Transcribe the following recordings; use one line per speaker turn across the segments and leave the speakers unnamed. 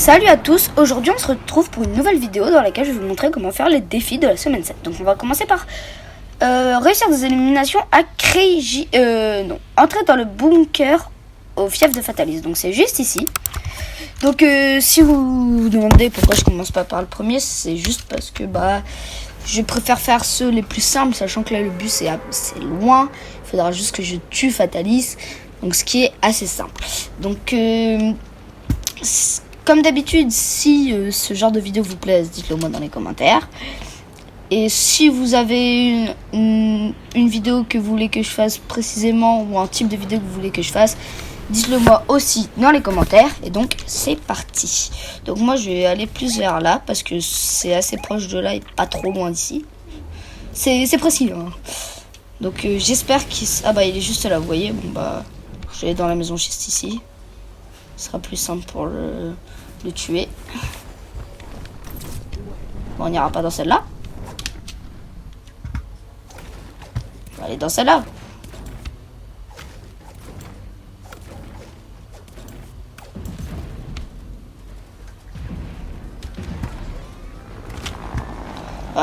Salut à tous, aujourd'hui on se retrouve pour une nouvelle vidéo dans laquelle je vais vous montrer comment faire les défis de la semaine 7. Donc on va commencer par réussir des éliminations à entrer dans le bunker au fief de Fatalis. Donc c'est juste ici. Donc si vous vous demandez pourquoi je commence pas par le premier, c'est juste parce que je préfère faire ceux les plus simples, sachant que là le but c'est loin. Il faudra juste que je tue Fatalis, donc ce qui est assez simple. Donc comme d'habitude, si ce genre de vidéo vous plaît, dites-le moi dans les commentaires. Et si vous avez une vidéo que vous voulez que je fasse précisément, ou un type de vidéo que vous voulez que je fasse, dites-le moi aussi dans les commentaires. Et donc c'est parti. Donc moi je vais aller plus vers là, parce que c'est assez proche de là et pas trop loin d'ici. C'est précis hein. Donc j'espère qu'il... Ah il est juste là, vous voyez. Je vais aller dans la maison juste ici. Ce sera plus simple pour le tuer. Bon, on n'ira pas dans celle-là. On va aller dans celle-là.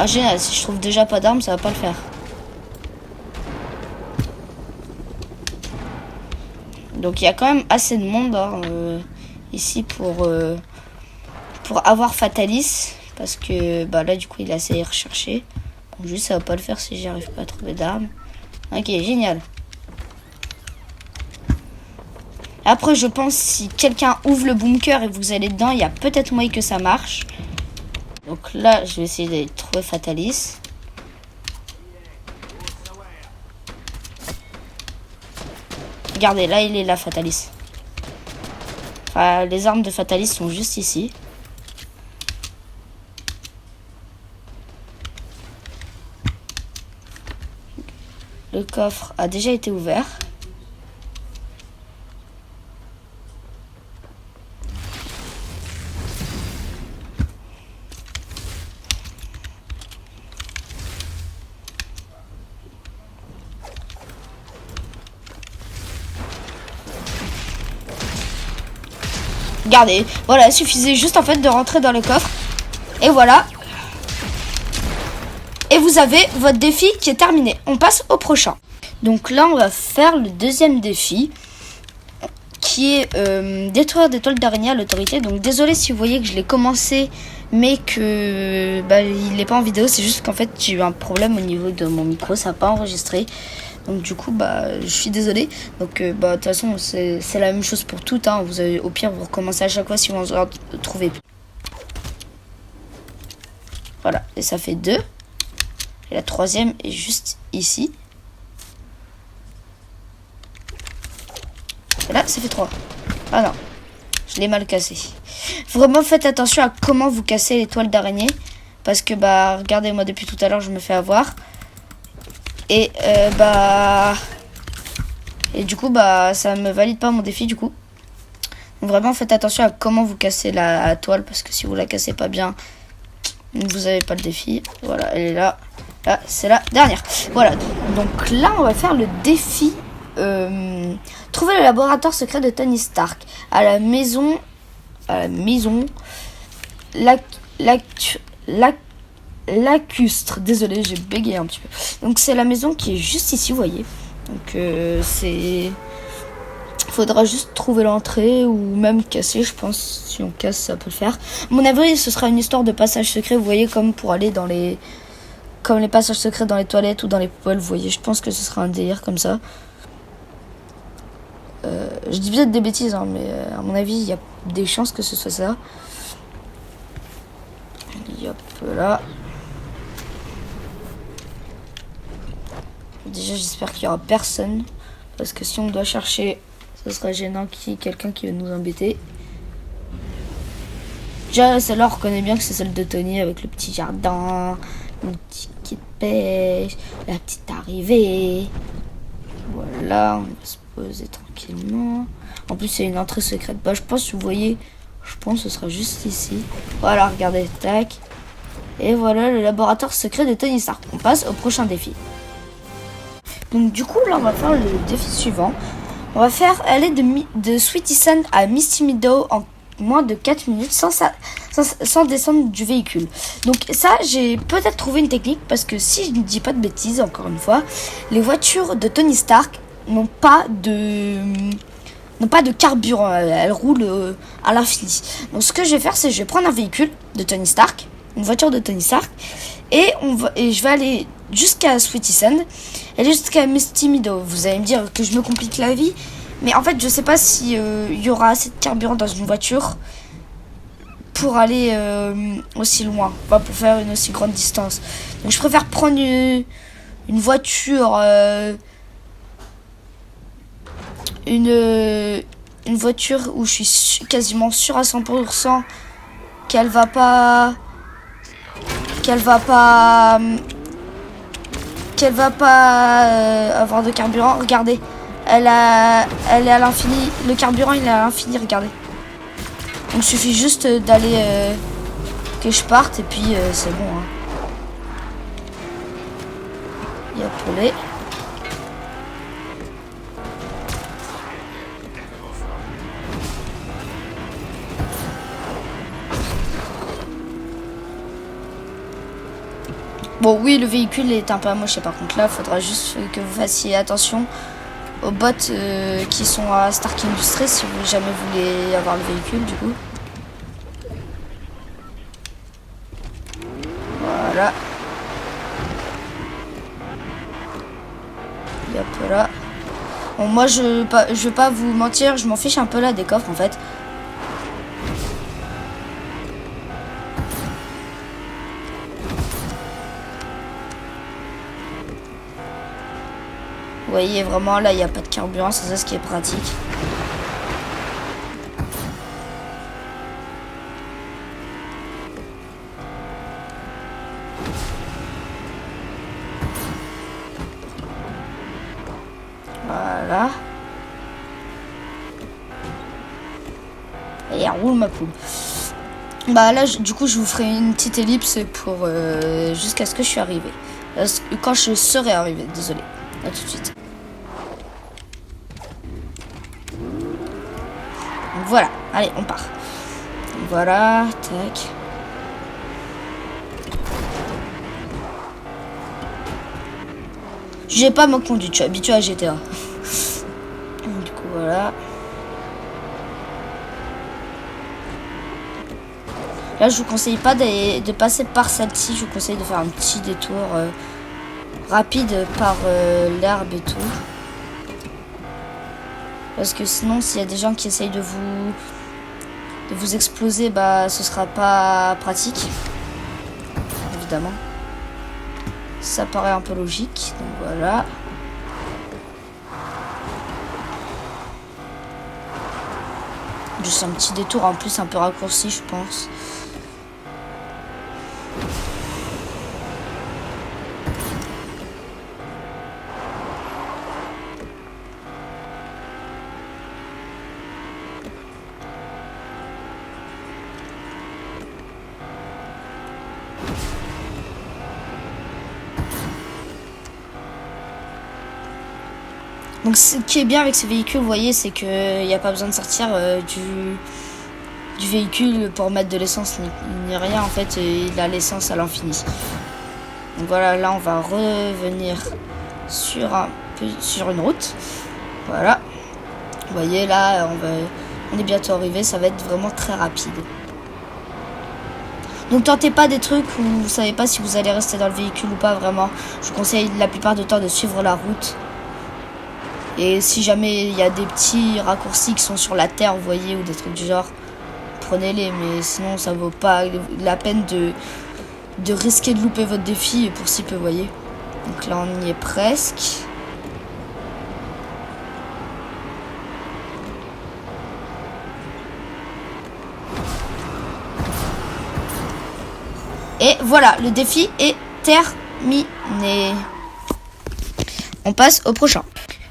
Génial, si je trouve déjà pas d'armes, ça va pas le faire. Donc il y a quand même assez de monde ici pour avoir Fatalis. Parce que là du coup il est assez recherché. Bon, juste ça va pas le faire si j'arrive pas à trouver d'armes. Ok, génial. Après je pense si quelqu'un ouvre le bunker et vous allez dedans, il y a peut-être moyen que ça marche. Donc là je vais essayer de trouver Fatalis. Regardez, là il est là Fatalis. Enfin, les armes de Fatalis sont juste ici. Le coffre a déjà été ouvert. Regardez, voilà, il suffisait juste en fait de rentrer dans le coffre. Et voilà. Et vous avez votre défi qui est terminé. On passe au prochain. Donc là, on va faire le deuxième défi. Qui est détruire des toiles d'araignée à l'autorité. Donc désolé si vous voyez que je l'ai commencé. Mais que il n'est pas en vidéo. C'est juste qu'en fait, j'ai eu un problème au niveau de mon micro. Ça n'a pas enregistré. Donc du coup, je suis désolée. Donc de toute façon, c'est la même chose pour toutes. Hein. Vous avez, au pire, vous recommencez à chaque fois si vous en trouvez plus. Voilà, et ça fait 2. Et la troisième est juste ici. Et là, ça fait 3. Ah non, je l'ai mal cassé. Vraiment, faites attention à comment vous cassez les toiles d'araignée. Parce que, regardez, moi, depuis tout à l'heure, je me fais avoir. Et, et du coup, ça me valide pas mon défi, du coup. Donc, vraiment, faites attention à comment vous cassez la toile. Parce que si vous la cassez pas bien, vous n'avez pas le défi. Voilà, elle est là. Là, c'est la dernière. Voilà, donc là, on va faire le défi. Trouver le laboratoire secret de Tony Stark. À la maison... Lacustre. Désolé, j'ai bégayé un petit peu. Donc c'est la maison qui est juste ici, vous voyez. Donc faudra juste trouver l'entrée ou même casser, je pense. Si on casse, ça peut le faire. À mon avis, ce sera une histoire de passage secret, vous voyez, comme pour aller dans les... Comme les passages secrets dans les toilettes ou dans les poêles, vous voyez. Je pense que ce sera un délire comme ça. Je dis peut-être des bêtises, hein, mais à mon avis, il y a des chances que ce soit ça. Hop là. Déjà, j'espère qu'il y aura personne. Parce que si on doit chercher, ce sera gênant qu'il y ait quelqu'un qui va nous embêter. Déjà, celle-là, on reconnaît bien que c'est celle de Tony avec le petit jardin, le petit quai de pêche, la petite arrivée. Voilà, on va se poser tranquillement. En plus, c'est une entrée secrète. Je pense, vous voyez, je pense que ce sera juste ici. Voilà, regardez, tac. Et voilà le laboratoire secret de Tony Stark. On passe au prochain défi. Donc du coup, là, on va faire le défi suivant. On va faire aller de Sweetie Sun à Misty Meadow en moins de 4 minutes sans descendre du véhicule. Donc ça, j'ai peut-être trouvé une technique parce que si je ne dis pas de bêtises, encore une fois, les voitures de Tony Stark n'ont pas de carburant, elles roulent à l'infini. Donc ce que je vais faire, c'est que je vais prendre un véhicule de Tony Stark, une voiture de Tony Stark, et je vais aller jusqu'à Sweetie Sand et jusqu'à Misty Meadow. Vous allez me dire que je me complique la vie, mais en fait je sais pas si y aura assez de carburant dans une voiture pour aller aussi loin, pour faire une aussi grande distance. Donc je préfère prendre une voiture une voiture où je suis quasiment sûr à 100% qu'elle va pas avoir de carburant. Regardez, elle est à l'infini, le carburant il est à l'infini, regardez. Donc il suffit juste d'aller que je parte et puis c'est bon, hein. Il y a poulet. Bon, oui, le véhicule est un peu amoché. Par contre, là, il faudra juste que vous fassiez attention aux bots qui sont à Stark Industries si vous jamais voulez avoir le véhicule, du coup. Voilà. Et hop là. Bon, moi, je vais pas vous mentir, je m'en fiche un peu là des coffres, en fait. Vous voyez, vraiment, là, il n'y a pas de carburant, c'est ça ce qui est pratique. Voilà. Et elle roule ma poule. Bah là, du coup, je vous ferai une petite ellipse pour jusqu'à ce que je suis arrivé. Quand je serai arrivé, désolé. À tout de suite. Voilà, allez, on part. Voilà, tac. J'ai pas ma conduite, je suis habitué à GTA. Du coup, voilà. Là, je vous conseille pas de passer par celle-ci. Je vous conseille de faire un petit détour rapide par l'herbe et tout. Parce que sinon, s'il y a des gens qui essayent de vous exploser, bah ce sera pas pratique. Évidemment. Ça paraît un peu logique. Donc voilà. Juste un petit détour en plus un peu raccourci, je pense. Donc ce qui est bien avec ces véhicules, vous voyez, c'est qu'il n'y a pas besoin de sortir du véhicule pour mettre de l'essence ni rien. En fait, il a l'essence à l'infini. Donc voilà, là on va revenir sur une route. Voilà. Vous voyez, là on est bientôt arrivé, ça va être vraiment très rapide. Donc tentez pas des trucs où vous savez pas si vous allez rester dans le véhicule ou pas, vraiment. Je vous conseille la plupart du temps de suivre la route. Et si jamais il y a des petits raccourcis qui sont sur la terre, vous voyez, ou des trucs du genre, prenez-les. Mais sinon, ça vaut pas la peine de risquer de louper votre défi pour si peu, vous voyez. Donc là, on y est presque. Et voilà, le défi est terminé. On passe au prochain.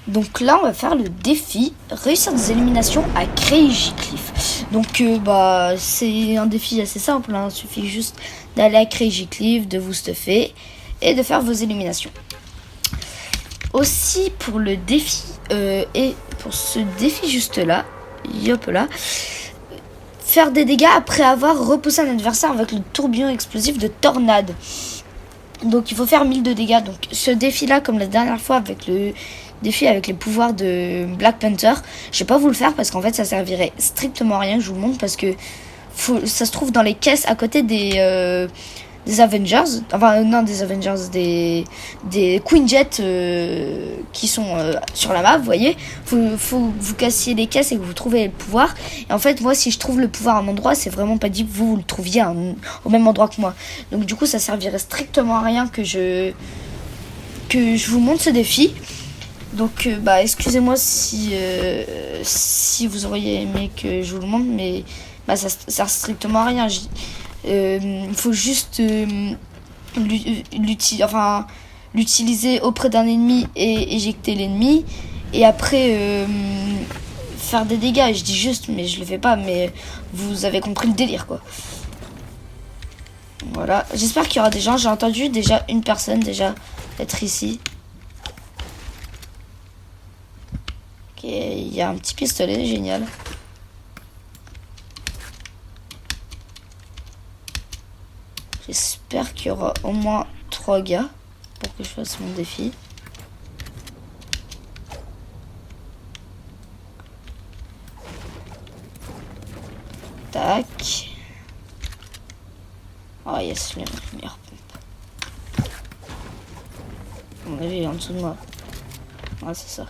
Donc là, on va faire le défi réussir des éliminations à Crazy Cliff. Donc bah c'est un défi assez simple, hein. Il suffit juste d'aller à Crazy Cliff, de vous stuffer et de faire vos éliminations. Aussi pour le défi et pour ce défi juste là, hop là, faire des dégâts après avoir repoussé un adversaire avec le tourbillon explosif de Tornade. Donc il faut faire 1000 de dégâts. Donc ce défi là, comme la dernière fois avec le défi avec les pouvoirs de Black Panther, je vais pas vous le faire parce qu'en fait ça servirait strictement à rien. Je vous le montre parce que ça se trouve dans les caisses à côté des Avengers, enfin non des Avengers, des Queen Jet qui sont sur la map, vous voyez. Faut que vous cassiez les caisses et que vous trouvez le pouvoir. Et en fait moi si je trouve le pouvoir à un endroit, c'est vraiment pas dit que vous le trouviez au même endroit que moi. Donc du coup ça servirait strictement à rien que je vous montre ce défi. Donc bah excusez-moi si vous auriez aimé que je vous le montre, mais bah ça sert strictement à rien. Il faut juste l'utiliser auprès d'un ennemi et éjecter l'ennemi, et après faire des dégâts. Je dis juste, mais je le fais pas, mais vous avez compris le délire quoi. Voilà, j'espère qu'il y aura des gens. J'ai entendu déjà une personne déjà être ici. Ok, il y a un petit pistolet, génial. J'espère qu'il y aura au moins 3 gars pour que je fasse mon défi. Tac. Oh yes, lumière pompe. À mon avis, il est en dessous de moi. Ouais, c'est ça.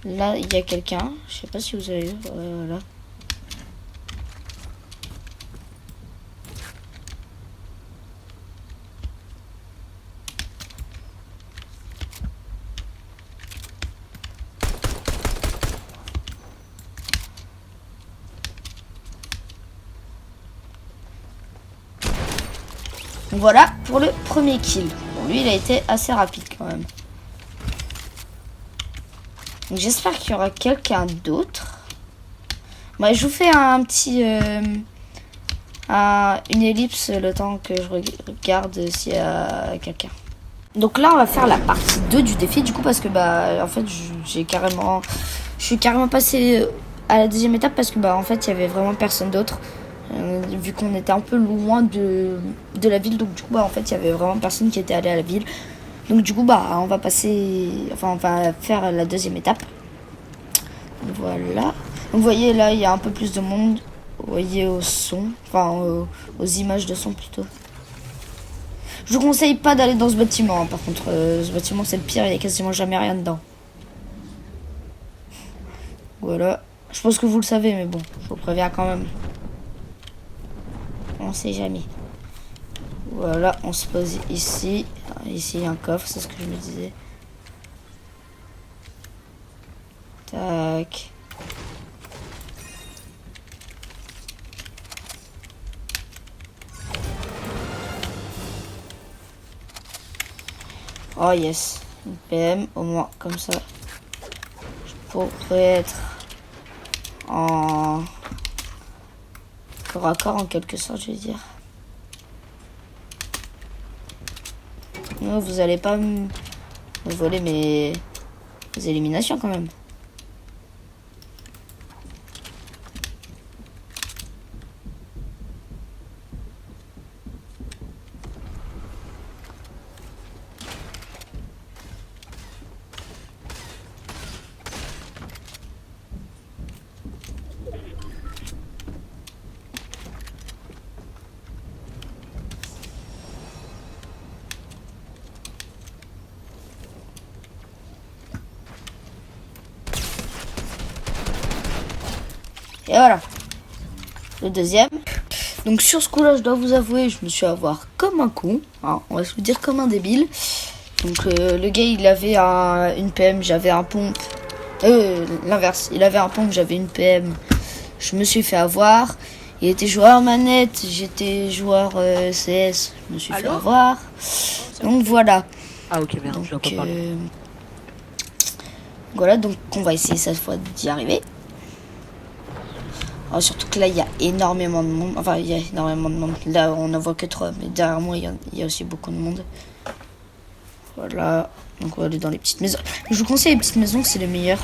Là, il y a quelqu'un. Je sais pas si vous avez vu. Voilà. Donc voilà pour le premier kill. Bon, lui, il a été assez rapide quand même. Donc j'espère qu'il y aura quelqu'un d'autre. Moi, je vous fais un petit... une ellipse le temps que je regarde s'il y a quelqu'un. Donc là, on va faire la partie 2 du défi, du coup, parce que, bah, en fait, je suis carrément passé à la deuxième étape parce que, bah, en fait, il y avait vraiment personne d'autre. Vu qu'on était un peu loin de la ville, donc du coup, bah, en fait, il y avait vraiment personne qui était allé à la ville. Donc du coup, bah, on va faire la deuxième étape. Voilà. Donc, vous voyez, là, il y a un peu plus de monde. Vous voyez au son, aux images de son plutôt. Je vous conseille pas d'aller dans ce bâtiment, hein. Par contre, ce bâtiment, c'est le pire, il n'y a quasiment jamais rien dedans. Voilà. Je pense que vous le savez, mais bon, je vous préviens quand même. On sait jamais. Voilà, on se pose ici. Ici, il y a un coffre, c'est ce que je me disais. Tac. Oh yes, une PM, au moins, comme ça. Je pourrais être en corps à corps en quelque sorte, je vais dire. Non, vous allez pas me voler mes éliminations quand même. Et voilà. Le deuxième. Donc sur ce coup-là, je dois vous avouer, je me suis avoir comme un con. Hein, on va se le dire comme un débile. Donc le gars, il avait une PM, j'avais un pompe. L'inverse, il avait un pompe, j'avais une PM. Je me suis fait avoir. Il était joueur manette, j'étais joueur CS. Je me suis fait avoir. Donc voilà.
Ah ok, merde, je l'entends parler.
Voilà, donc on va essayer cette fois d'y arriver. Alors, surtout que là, il y a énormément de monde. Enfin, il y a énormément de monde. Là, on n'en voit que 3. Mais derrière moi, il y a aussi beaucoup de monde. Voilà. Donc, on va aller dans les petites maisons. Je vous conseille les petites maisons, c'est le meilleur.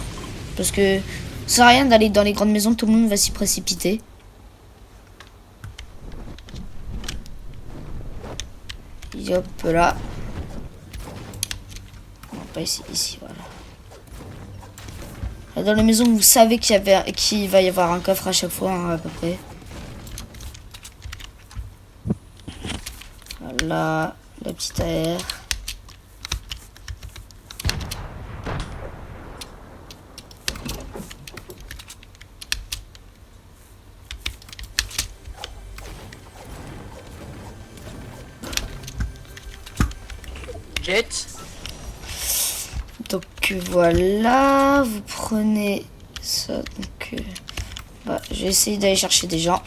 Parce que ça sert à rien d'aller dans les grandes maisons. Tout le monde va s'y précipiter. Et hop là. Non, pas ici, ici, voilà. Là, dans les maisons, vous savez qu'il va y avoir un coffre à chaque fois, hein, à peu près. Voilà, la petite AR.
Jet.
Donc voilà, vous prenez ça. Donc je vais essayer d'aller chercher des gens.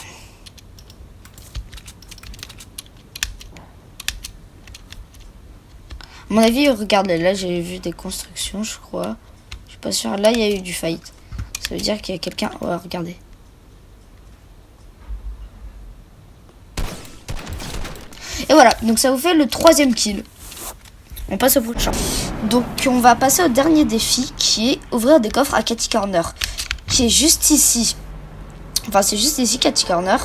À mon avis, regardez, là j'ai vu des constructions, je crois. Je suis pas sûr. Là, il y a eu du fight. Ça veut dire qu'il y a quelqu'un. Ouais, regardez. Et voilà, donc ça vous fait le 3e kill. On passe au prochain. Donc on va passer au dernier défi qui est ouvrir des coffres à Catty Corner. Qui est juste ici. Enfin c'est juste ici Catty Corner.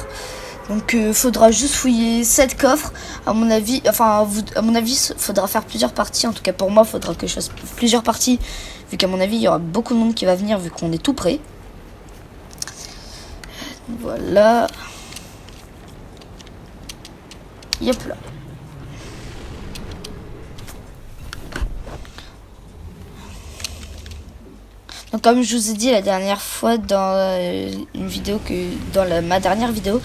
Donc faudra juste fouiller 7 coffres. À mon avis, faudra faire plusieurs parties. En tout cas pour moi, faudra que je fasse plusieurs parties. Vu qu'à mon avis, il y aura beaucoup de monde qui va venir vu qu'on est tout près. Voilà. Yep là. Donc comme je vous ai dit la dernière fois dans une vidéo ma dernière vidéo,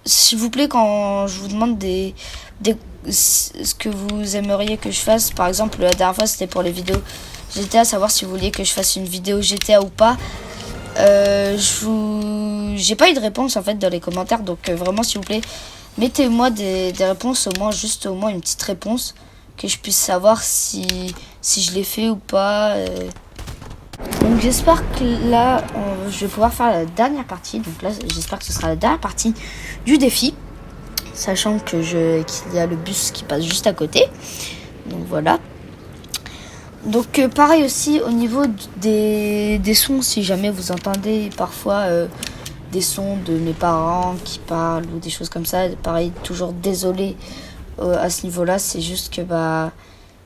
s'il vous plaît, quand je vous demande ce que vous aimeriez que je fasse, par exemple la dernière fois c'était pour les vidéos GTA, savoir si vous vouliez que je fasse une vidéo GTA ou pas, j'ai pas eu de réponse en fait dans les commentaires, donc vraiment s'il vous plaît mettez-moi des réponses, au moins une petite réponse, que je puisse savoir si je l'ai fait ou pas. Donc j'espère que là je vais pouvoir faire la dernière partie. Donc là j'espère que ce sera la dernière partie du défi, sachant qu'il y a le bus qui passe juste à côté. Donc voilà. Donc pareil aussi au niveau des sons, si jamais vous entendez parfois des sons de mes parents qui parlent ou des choses comme ça, pareil, toujours désolé à ce niveau-là, c'est juste que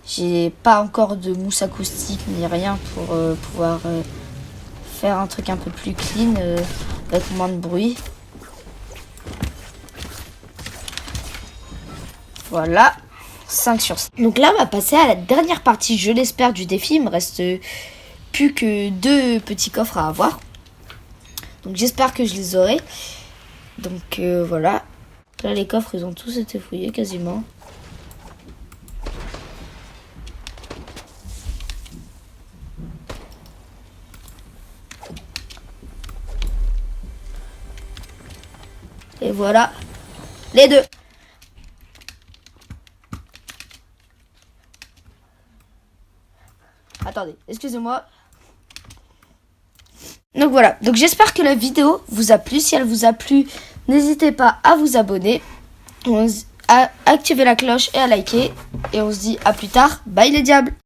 j'ai pas encore de mousse acoustique ni rien pour pouvoir faire un truc un peu plus clean avec moins de bruit. Voilà, 5 sur 5. Donc là, on va passer à la dernière partie, je l'espère, du défi. Il me reste plus que 2 petits coffres à avoir. Donc j'espère que je les aurai. Donc voilà. Là, les coffres, ils ont tous été fouillés quasiment. Et voilà, les 2. Attendez, excusez-moi. Donc voilà, donc j'espère que la vidéo vous a plu. Si elle vous a plu, n'hésitez pas à vous abonner, à activer la cloche et à liker. Et on se dit à plus tard. Bye les diables!